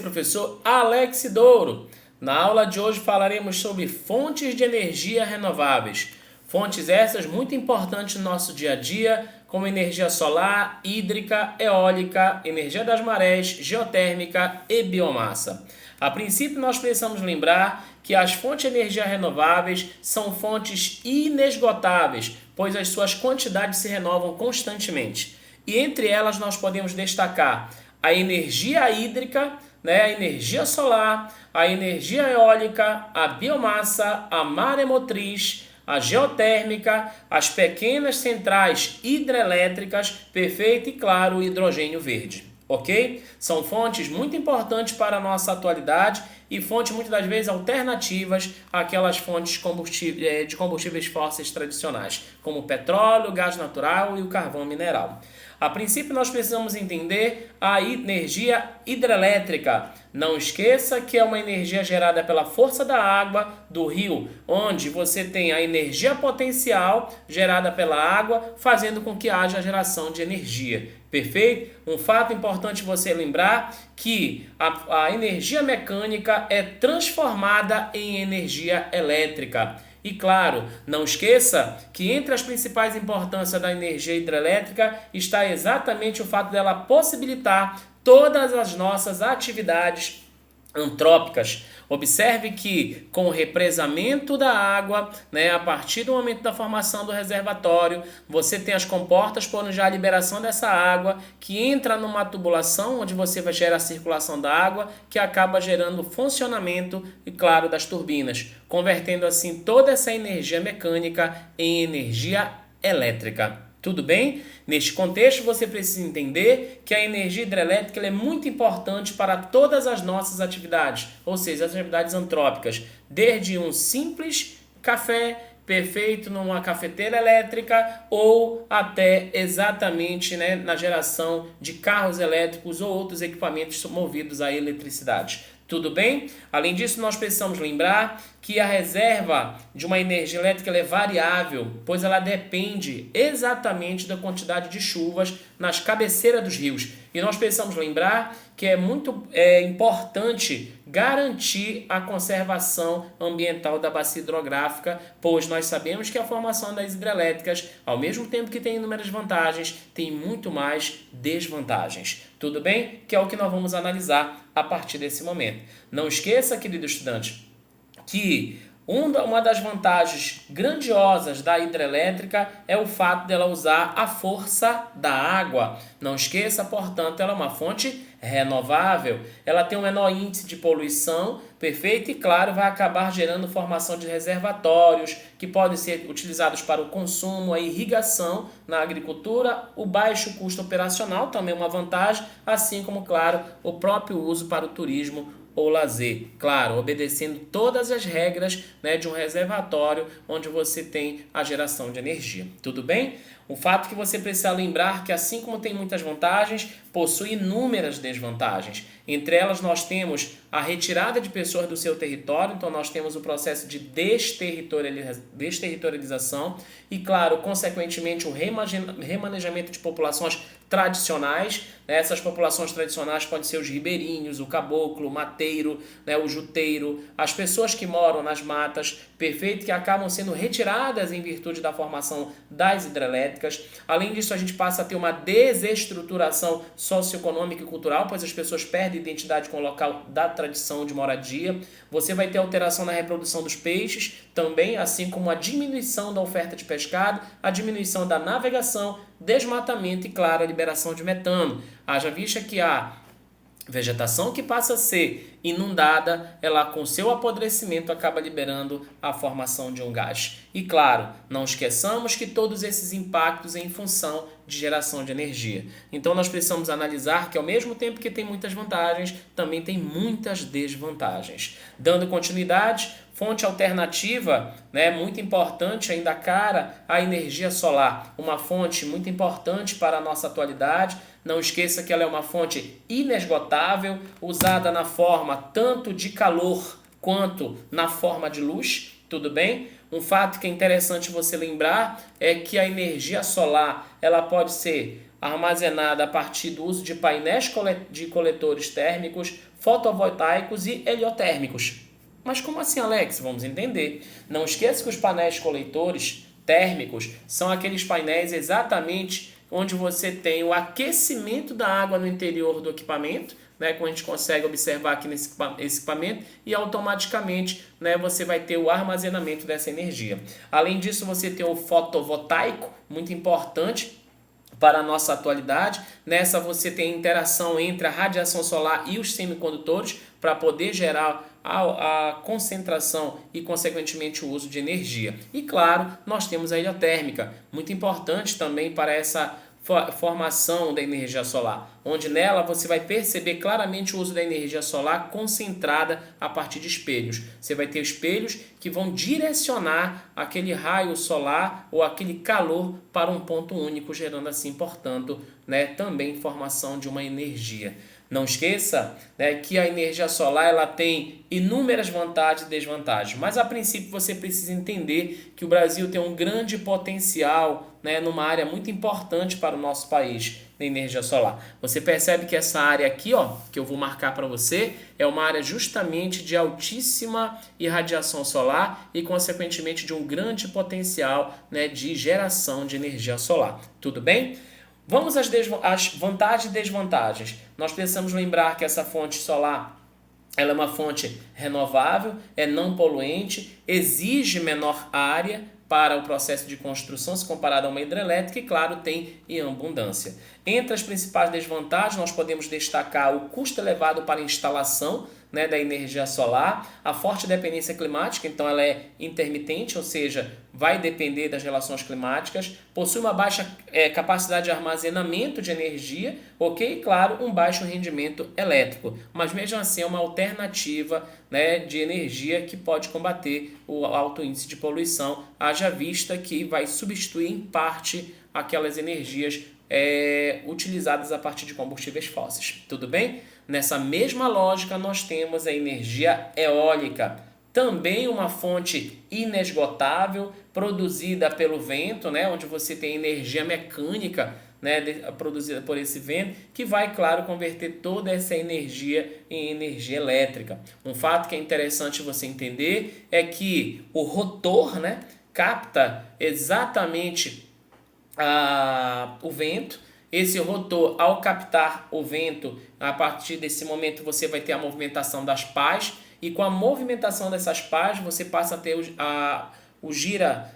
Professor Alex Douro. Na aula de hoje falaremos sobre fontes de energia renováveis. Fontes essas muito importantes no nosso dia a dia, como energia solar, hídrica, eólica, energia das marés, geotérmica e biomassa. A princípio, nós precisamos lembrar que as fontes de energia renováveis são fontes inesgotáveis, pois as suas quantidades se renovam constantemente. E entre elas nós podemos destacar a energia hídrica, a energia solar, a energia eólica, a biomassa, a maremotriz, a geotérmica, as pequenas centrais hidrelétricas, perfeito e claro, o hidrogênio verde. Ok? São fontes muito importantes para a nossa atualidade e fontes muitas das vezes alternativas àquelas fontes de combustíveis fósseis tradicionais, como o petróleo, o gás natural e o carvão mineral. A princípio, nós precisamos entender a energia hidrelétrica. Não esqueça que é uma energia gerada pela força da água do rio, onde você tem a energia potencial gerada pela água, fazendo com que haja geração de energia. Perfeito? Um fato importante você lembrar que a energia mecânica é transformada em energia elétrica. E claro, não esqueça que entre as principais importâncias da energia hidrelétrica está exatamente o fato dela possibilitar todas as nossas atividades antrópicas. Observe que com o represamento da água, a partir do momento da formação do reservatório, você tem as comportas por já a liberação dessa água, que entra numa tubulação onde você vai gerar a circulação da água, que acaba gerando o funcionamento, e claro, das turbinas, convertendo assim toda essa energia mecânica em energia elétrica. Tudo bem? Neste contexto, você precisa entender que a energia hidrelétrica é muito importante para todas as nossas atividades, ou seja, as atividades antrópicas, desde um simples café perfeito numa cafeteira elétrica ou até exatamente na geração de carros elétricos ou outros equipamentos movidos à eletricidade. Tudo bem? Além disso, nós precisamos lembrar que a reserva de uma energia elétrica é variável, pois ela depende exatamente da quantidade de chuvas nas cabeceiras dos rios. E nós precisamos lembrar que é muito importante garantir a conservação ambiental da bacia hidrográfica, pois nós sabemos que a formação das hidrelétricas, ao mesmo tempo que tem inúmeras vantagens, tem muito mais desvantagens. Tudo bem? Que é o que nós vamos analisar a partir desse momento. Não esqueça, querido estudante, que uma das vantagens grandiosas da hidrelétrica é o fato dela usar a força da água. Não esqueça, portanto, ela é uma fonte renovável. Ela tem um menor índice de poluição, perfeito, e claro, vai acabar gerando formação de reservatórios que podem ser utilizados para o consumo, a irrigação na agricultura, o baixo custo operacional, também uma vantagem, assim como, claro, o próprio uso para o turismo ou lazer, claro, obedecendo todas as regras de um reservatório onde você tem a geração de energia. Tudo bem? O fato que você precisa lembrar que, assim como tem muitas vantagens, possui inúmeras desvantagens. Entre elas nós temos a retirada de pessoas do seu território, então nós temos o processo de desterritorialização e, claro, consequentemente, o remanejamento de populações tradicionais. Essas populações tradicionais podem ser os ribeirinhos, o caboclo, o mateiro, o juteiro, as pessoas que moram nas matas, perfeito, que acabam sendo retiradas em virtude da formação das hidrelétricas. Além disso, a gente passa a ter uma desestruturação socioeconômica e cultural, pois as pessoas perdem identidade com o local da tradição de moradia. Você vai ter alteração na reprodução dos peixes, também, assim como a diminuição da oferta de pescado, a diminuição da navegação, desmatamento e, claro, a liberação de metano. Haja vista que a vegetação que passa a ser inundada, ela com seu apodrecimento acaba liberando a formação de um gás. E claro, não esqueçamos que todos esses impactos em função de geração de energia. Então nós precisamos analisar que ao mesmo tempo que tem muitas vantagens, também tem muitas desvantagens. Dando continuidade, fonte alternativa, muito importante ainda cara a energia solar, uma fonte muito importante para a nossa atualidade. Não esqueça que ela é uma fonte inesgotável, usada na forma tanto de calor quanto na forma de luz, tudo bem? Um fato que é interessante você lembrar é que a energia solar ela pode ser armazenada a partir do uso de painéis de coletores térmicos fotovoltaicos e heliotérmicos. Mas como assim, Alex? Vamos entender. Não esqueça que os painéis coletores térmicos são aqueles painéis exatamente onde você tem o aquecimento da água no interior do equipamento, né, como a gente consegue observar aqui nesse equipamento, e automaticamente, né, você vai ter o armazenamento dessa energia. Além disso, você tem o fotovoltaico, muito importante para a nossa atualidade. Nessa você tem a interação entre a radiação solar e os semicondutores para poder gerar a concentração e, consequentemente, o uso de energia. E, claro, nós temos a heliotérmica, muito importante também para essa formação da energia solar, onde nela você vai perceber claramente o uso da energia solar concentrada a partir de espelhos. Você vai ter espelhos que vão direcionar aquele raio solar ou aquele calor para um ponto único, gerando assim, portanto, né, também formação de uma energia. Não esqueça, né, que a energia solar ela tem inúmeras vantagens e desvantagens, mas a princípio você precisa entender que o Brasil tem um grande potencial, né, numa área muito importante para o nosso país, na energia solar. Você percebe que essa área aqui, ó, que eu vou marcar para você, é uma área justamente de altíssima irradiação solar e, consequentemente, de um grande potencial, né, de geração de energia solar. Tudo bem? Vamos às vantagens e desvantagens. Nós precisamos lembrar que essa fonte solar ela é uma fonte renovável, é não poluente, exige menor área para o processo de construção se comparado a uma hidrelétrica e, claro, tem em abundância. Entre as principais desvantagens, nós podemos destacar o custo elevado para a instalação, né, da energia solar, a forte dependência climática, então ela é intermitente, ou seja, vai depender das relações climáticas, possui uma baixa capacidade de armazenamento de energia, ok? E, claro, um baixo rendimento elétrico, mas mesmo assim é uma alternativa, né, de energia que pode combater o alto índice de poluição, haja vista que vai substituir em parte aquelas energias utilizadas a partir de combustíveis fósseis. Tudo bem? Nessa mesma lógica, nós temos a energia eólica, também uma fonte inesgotável, produzida pelo vento, né, onde você tem energia mecânica, né, produzida por esse vento, que vai, claro, converter toda essa energia em energia elétrica. Um fato que é interessante você entender é que o rotor, né, capta exatamente o vento. Esse rotor, ao captar o vento, a partir desse momento você vai ter a movimentação das pás, e com a movimentação dessas pás você passa a ter o gira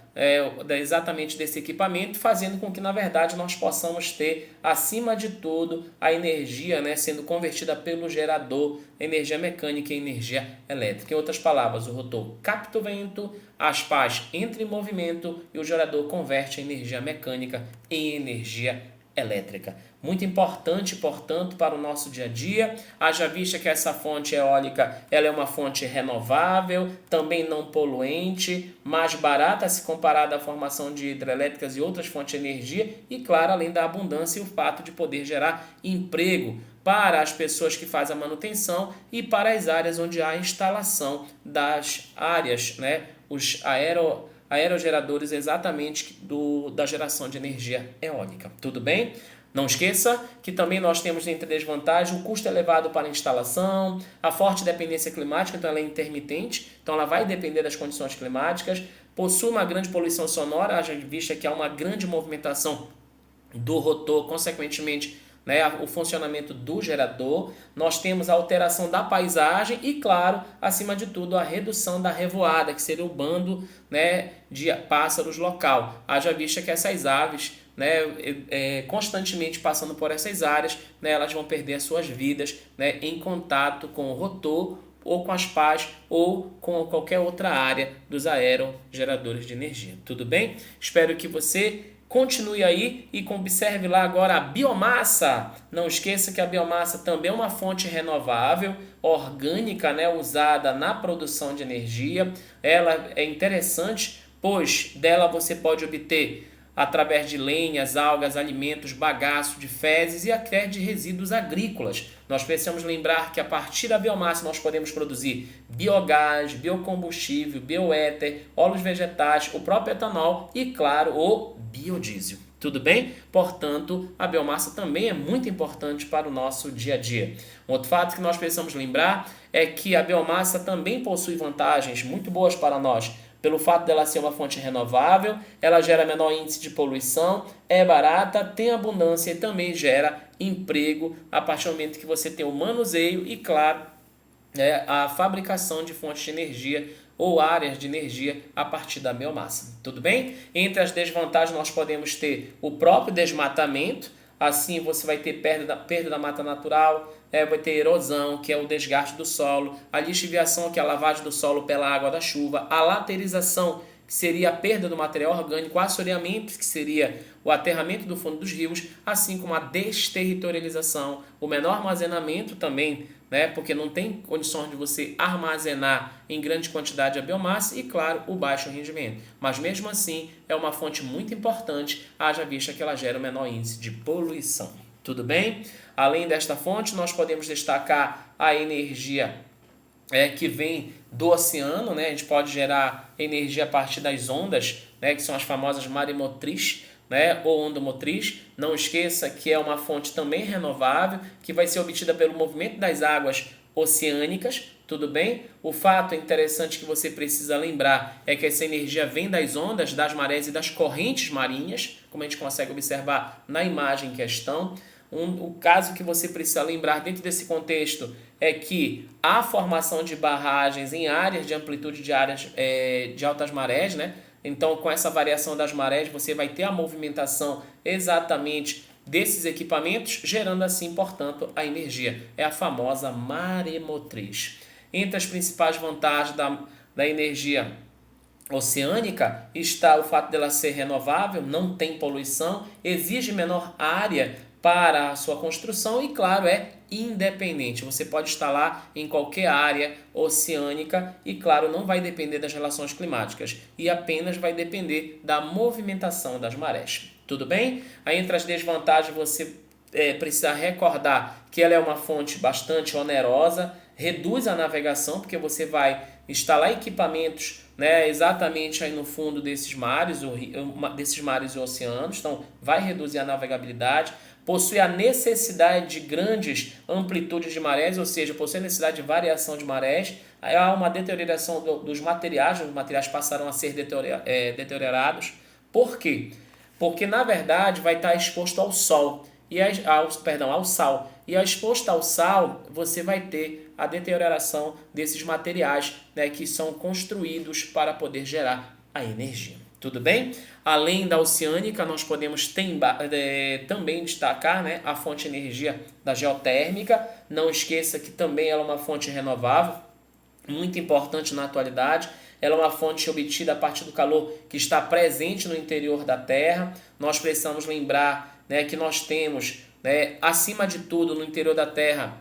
exatamente desse equipamento, fazendo com que, na verdade, nós possamos ter, acima de tudo, a energia, né, sendo convertida pelo gerador, energia mecânica e energia elétrica. Em outras palavras, o rotor capta o vento, as pás entram em movimento e o gerador converte a energia mecânica em energia elétrica. Muito importante, portanto, para o nosso dia a dia. Haja vista que essa fonte eólica ela é uma fonte renovável, também não poluente, mais barata se comparada à formação de hidrelétricas e outras fontes de energia e, claro, além da abundância e o fato de poder gerar emprego para as pessoas que fazem a manutenção e para as áreas onde há a instalação das áreas, né, os aerogeradores exatamente da geração de energia eólica. Tudo bem? Não esqueça que também nós temos entre desvantagens o custo elevado para a instalação, a forte dependência climática, então ela é intermitente, então ela vai depender das condições climáticas, possui uma grande poluição sonora, haja vista que há uma grande movimentação do rotor, consequentemente, né, o funcionamento do gerador, nós temos a alteração da paisagem e, claro, acima de tudo, a redução da revoada, que seria o bando, né, de pássaros local. Haja vista que essas aves, né, constantemente passando por essas áreas, né, elas vão perder as suas vidas, né, em contato com o rotor, ou com as pás, ou com qualquer outra área dos aerogeradores de energia. Tudo bem? Espero que você continue aí e observe lá agora a biomassa. Não esqueça que a biomassa também é uma fonte renovável, orgânica, né, usada na produção de energia. Ela é interessante, pois dela você pode obter através de lenhas, algas, alimentos, bagaço de fezes e até de resíduos agrícolas. Nós precisamos lembrar que a partir da biomassa nós podemos produzir biogás, biocombustível, bioéter, óleos vegetais, o próprio etanol e, claro, o biodiesel. Tudo bem? Portanto, a biomassa também é muito importante para o nosso dia a dia. Um outro fato que nós precisamos lembrar é que a biomassa também possui vantagens muito boas para nós. Pelo fato dela ser uma fonte renovável, ela gera menor índice de poluição, é barata, tem abundância e também gera emprego a partir do momento que você tem o manuseio e, claro, a fabricação de fontes de energia ou áreas de energia a partir da biomassa. Tudo bem? Entre as desvantagens nós podemos ter o próprio desmatamento, assim você vai ter perda da mata natural, vai ter erosão, que é o desgaste do solo, a lixiviação, que é a lavagem do solo pela água da chuva, a laterização, que seria a perda do material orgânico, o assoreamento, que seria o aterramento do fundo dos rios, assim como a desterritorialização, o menor armazenamento também, né, porque não tem condições de você armazenar em grande quantidade a biomassa e, claro, o baixo rendimento. Mas mesmo assim é uma fonte muito importante, haja vista que ela gera o menor índice de poluição. Tudo bem? Além desta fonte, nós podemos destacar a energia que vem do oceano, né? A gente pode gerar energia a partir das ondas, né? Que são as famosas maremotriz, né? Ou onda motriz. Não esqueça que é uma fonte também renovável, que vai ser obtida pelo movimento das águas oceânicas, tudo bem? O fato interessante que você precisa lembrar é que essa energia vem das ondas, das marés e das correntes marinhas, como a gente consegue observar na imagem em questão. O caso que você precisa lembrar dentro desse contexto é que a formação de barragens em áreas de amplitude de áreas de altas marés, né? Então, com essa variação das marés, você vai ter a movimentação exatamente desses equipamentos, gerando assim, portanto, a energia. É a famosa maremotriz. Entre as principais vantagens da energia oceânica está o fato dela ser renovável, não tem poluição, exige menor área para a sua construção e, claro, é independente. Você pode instalar em qualquer área oceânica e, claro, não vai depender das relações climáticas e apenas vai depender da movimentação das marés. Tudo bem? Aí, entre as desvantagens, você precisa recordar que ela é uma fonte bastante onerosa, reduz a navegação, porque você vai instalar equipamentos, né, exatamente aí no fundo desses mares e oceanos, então vai reduzir a navegabilidade, possui a necessidade de grandes amplitudes de marés, ou seja, possui a necessidade de variação de marés, aí há uma deterioração dos materiais, os materiais passaram a ser deteriorados. Por quê? Porque na verdade vai estar exposto ao sol, ao sal. E exposto ao sal, você vai ter a deterioração desses materiais, né, que são construídos para poder gerar a energia. Tudo bem? Além da oceânica, nós podemos também destacar, né, a fonte de energia da geotérmica. Não esqueça que também ela é uma fonte renovável, muito importante na atualidade. Ela é uma fonte obtida a partir do calor que está presente no interior da Terra. Nós precisamos lembrar, né, que nós temos, né, acima de tudo, no interior da Terra,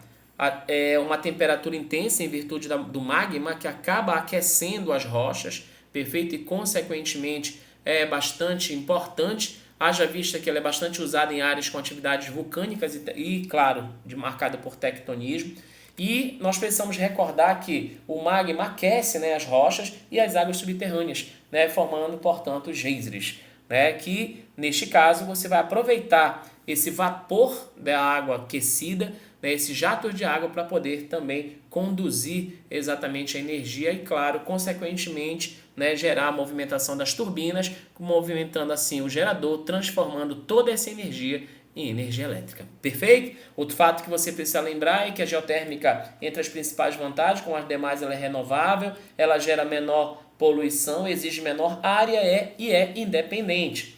uma temperatura intensa em virtude do magma que acaba aquecendo as rochas, perfeito? E, consequentemente, é bastante importante, haja vista que ela é bastante usada em áreas com atividades vulcânicas e claro, marcada por tectonismo. E nós precisamos recordar que o magma aquece, né, as rochas e as águas subterrâneas, né, formando, portanto, os geysers, né, que, neste caso, você vai aproveitar esse vapor da água aquecida, né, esse jato de água para poder também conduzir exatamente a energia e, claro, consequentemente, né, gerar a movimentação das turbinas, movimentando assim o gerador, transformando toda essa energia em energia elétrica. Perfeito? Outro fato que você precisa lembrar é que a geotérmica, entre as principais vantagens, com as demais ela é renovável, ela gera menor poluição, exige menor área e é independente.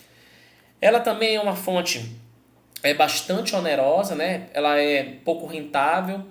Ela também é uma fonte bastante onerosa, né? Ela é pouco rentável.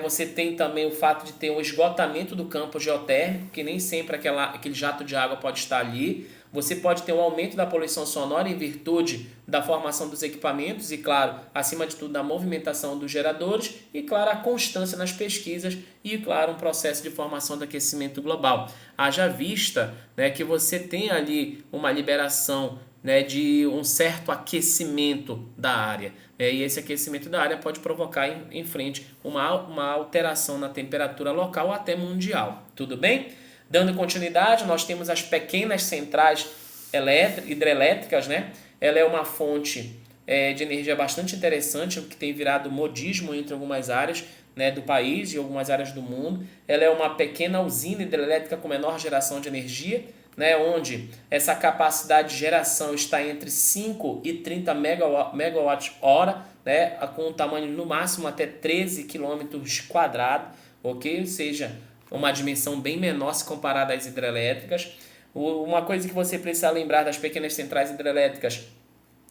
Você tem também o fato de ter um esgotamento do campo geotérmico, que nem sempre aquele jato de água pode estar ali. Você pode ter um aumento da poluição sonora em virtude da formação dos equipamentos e, claro, acima de tudo, da movimentação dos geradores e, claro, a constância nas pesquisas e, claro, um processo de formação do aquecimento global. Haja vista, né, que você tem ali uma liberação, né, de um certo aquecimento da área. E esse aquecimento da área pode provocar em frente uma alteração na temperatura local ou até mundial. Tudo bem? Dando continuidade, nós temos as pequenas centrais hidrelétricas, né? ela é uma fonte de energia bastante interessante, que tem virado modismo entre algumas áreas, né, do país e algumas áreas do mundo. Ela é uma pequena usina hidrelétrica com menor geração de energia, né, onde essa capacidade de geração está entre 5 e 30 megawatts-hora, né, com um tamanho no máximo até 13 quilômetros quadrados, ok? Ou seja, uma dimensão bem menor se comparada às hidrelétricas. Uma coisa que você precisa lembrar das pequenas centrais hidrelétricas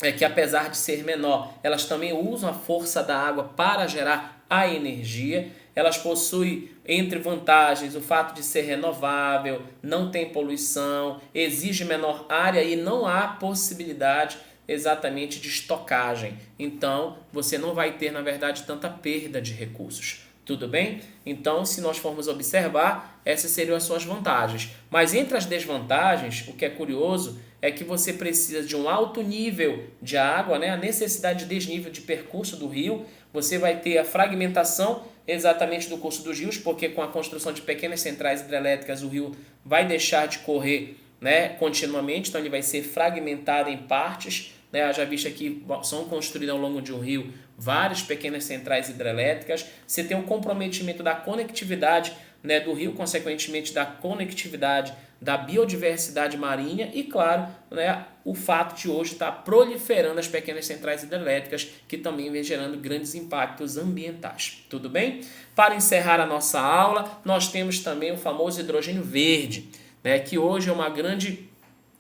é que, apesar de ser menor, elas também usam a força da água para gerar a energia. Elas possuem, entre vantagens, o fato de ser renovável, não tem poluição, exige menor área e não há possibilidade exatamente de estocagem. Então, você não vai ter, na verdade, tanta perda de recursos. Tudo bem? Então, se nós formos observar, essas seriam as suas vantagens. Mas entre as desvantagens, o que é curioso é que você precisa de um alto nível de água, né? A necessidade de desnível de percurso do rio. Você vai ter a fragmentação exatamente do curso dos rios, porque com a construção de pequenas centrais hidrelétricas, o rio vai deixar de correr, né, continuamente, então ele vai ser fragmentado em partes. Né? Já visto que são construídas ao longo de um rio várias pequenas centrais hidrelétricas. Você tem um comprometimento da conectividade, né, do rio, consequentemente da conectividade da biodiversidade marinha e, claro, né, o fato de hoje estar proliferando as pequenas centrais hidrelétricas, que também vem gerando grandes impactos ambientais. Tudo bem? Para encerrar a nossa aula, nós temos também o famoso hidrogênio verde, né, que hoje é uma grande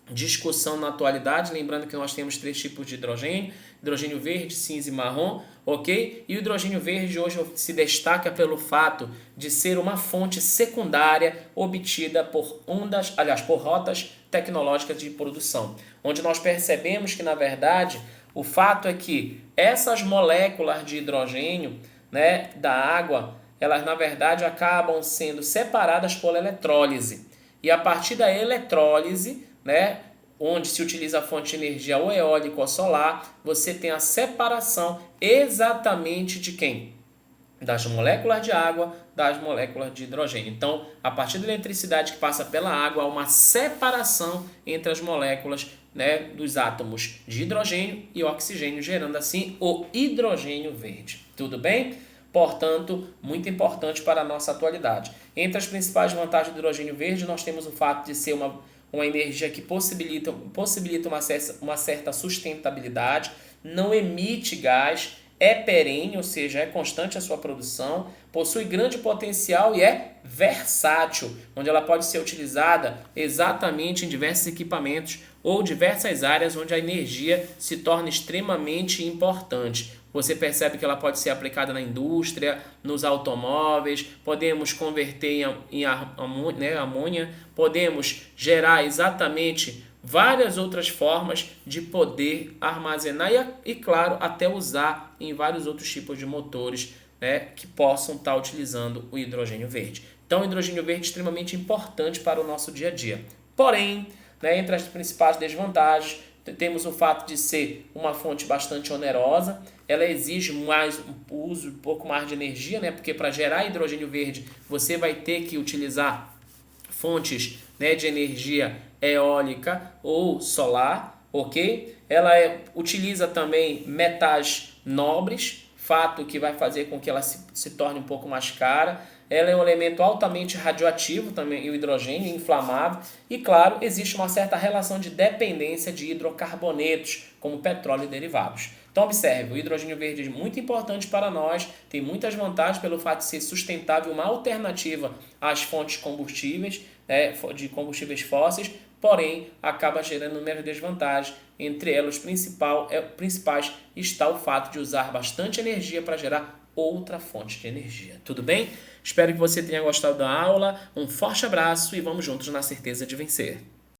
discussão na atualidade, lembrando que nós temos 3 tipos de hidrogênio: hidrogênio verde, cinza e marrom, ok? E o hidrogênio verde hoje se destaca pelo fato de ser uma fonte secundária obtida por rotas tecnológicas de produção, onde nós percebemos que, na verdade, o fato é que essas moléculas de hidrogênio, né, da água, elas, na verdade, acabam sendo separadas por eletrólise. E a partir da eletrólise, né, onde se utiliza a fonte de energia ou eólica ou solar, você tem a separação exatamente de quem? Das moléculas de água, das moléculas de hidrogênio. Então, a partir da eletricidade que passa pela água, há uma separação entre as moléculas, né, dos átomos de hidrogênio e oxigênio, gerando assim o hidrogênio verde. Tudo bem? Portanto, muito importante para a nossa atualidade. Entre as principais vantagens do hidrogênio verde, nós temos o fato de ser uma energia que possibilita uma certa sustentabilidade, não emite gás, é perene, ou seja, é constante a sua produção, possui grande potencial e é versátil, onde ela pode ser utilizada exatamente em diversos equipamentos ou diversas áreas onde a energia se torna extremamente importante. Você percebe que ela pode ser aplicada na indústria, nos automóveis, podemos converter em amônia, podemos gerar exatamente várias outras formas de poder armazenar e claro, até usar em vários outros tipos de motores, né, que possam estar utilizando o hidrogênio verde. Então, o hidrogênio verde é extremamente importante para o nosso dia a dia. Porém, né, entre as principais desvantagens, temos o fato de ser uma fonte bastante onerosa, ela exige um pouco mais de energia, né, porque para gerar hidrogênio verde você vai ter que utilizar fontes, né, de energia eólica ou solar, ok? Ela utiliza também metais nobres, fato que vai fazer com que ela se torne um pouco mais cara. Ela é um elemento altamente radioativo também, e o hidrogênio inflamável. E, claro, existe uma certa relação de dependência de hidrocarbonetos, como petróleo e derivados. Então, observe, o hidrogênio verde é muito importante para nós, tem muitas vantagens pelo fato de ser sustentável, uma alternativa às fontes combustíveis, né, de combustíveis fósseis, porém, acaba gerando inúmeras desvantagens. Entre elas, principais está o fato de usar bastante energia para gerar outra fonte de energia. Tudo bem? Espero que você tenha gostado da aula. Um forte abraço e vamos juntos na certeza de vencer.